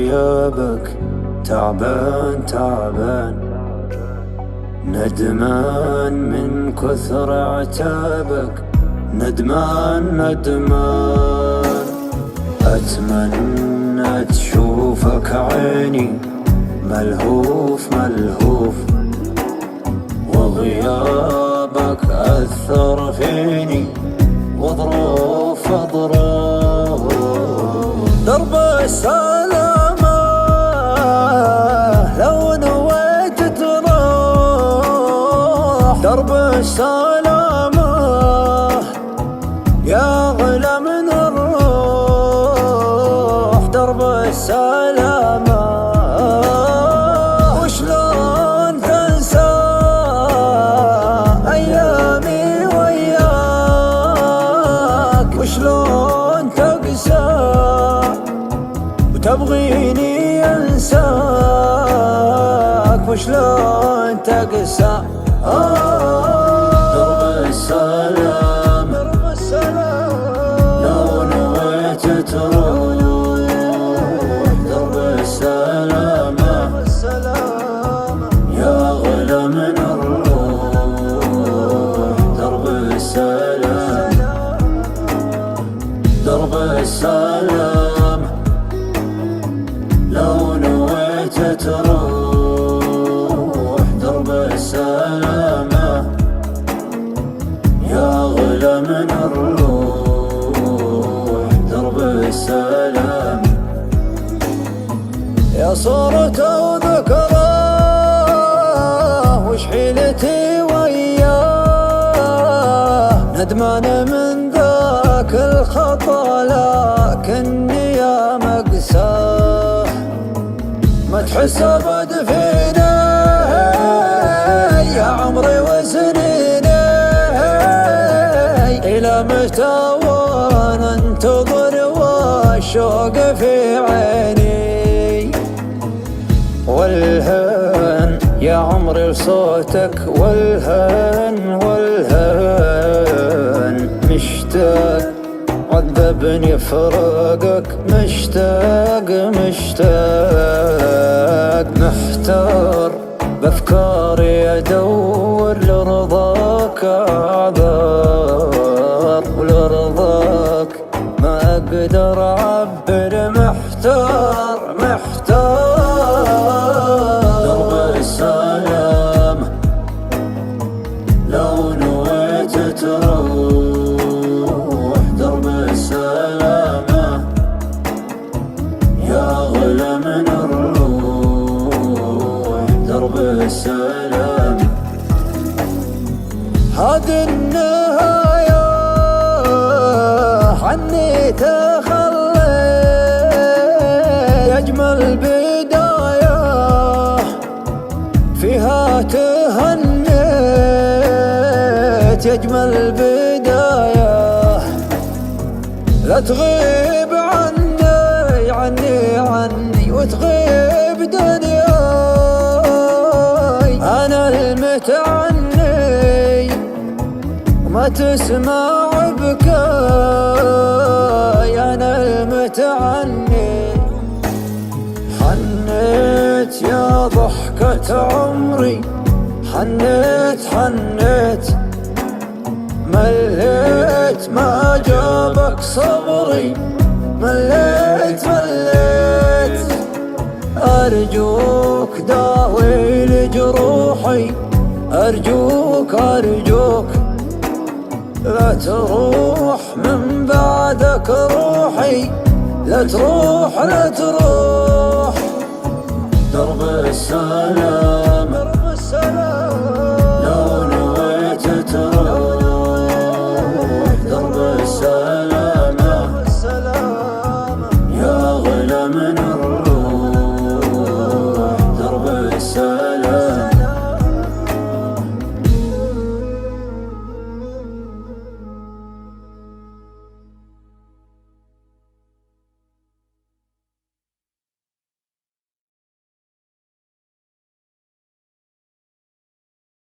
غيابك تعبان تعبان، ندمان من كثر عتابك، ندمان ندمان. أتمنى تشوفك عيني ملهوف ملهوف، وغيابك أثر فيني وظروف ظروف. درب السلامة لو نويت تروح، درب السلامة يا غلا من الروح، درب السلامة. وشلون تنسى أيامي وياك، وشلون تقسى وتبغيني أنساك، وشلون تقسى. درب السلام لو نويت تروح، درب السلامة يا غلا من الروح، درب السلام. درب السلام لو نويت تروح، درب السلامة يا غلا من الروح، درب السلام. يا صورة وذكراه وش حيلتي وياه، ندمان من ذاك الخطا لكني يا مقساه. ما تحس أبد فينا يا عمري وسنيني، إلى متى وانا انتظر والشوق في عيني. والهان يا عمري لصوتك، والهان والهان مشتاق عذبني فراقك، مشتاق مشتاق محتار بأفكاري أدور لرضاك أعذار، ولرضاك ما أقدر أعبر، محتار محتار. درب السلام لو نويت تروح، درب السلامة يا غلا من الروح، درب السلام. هذه النهاية عني تخلي، أجمل بداية فيها تهنيت، أجمل بداية. لا تغيب عني عني عني وتغيب دنياي، أنا المتعني وما تسمع بكاي، أنا المتعني. حنيت يا ضحكة عمري، حنيت حنيت مليت ما جابك صبري، مليت مليت. أرجوك داوي لجروحي، أرجوك أرجوك لا تروح من بعدك روحي، لا تروح لا تروح.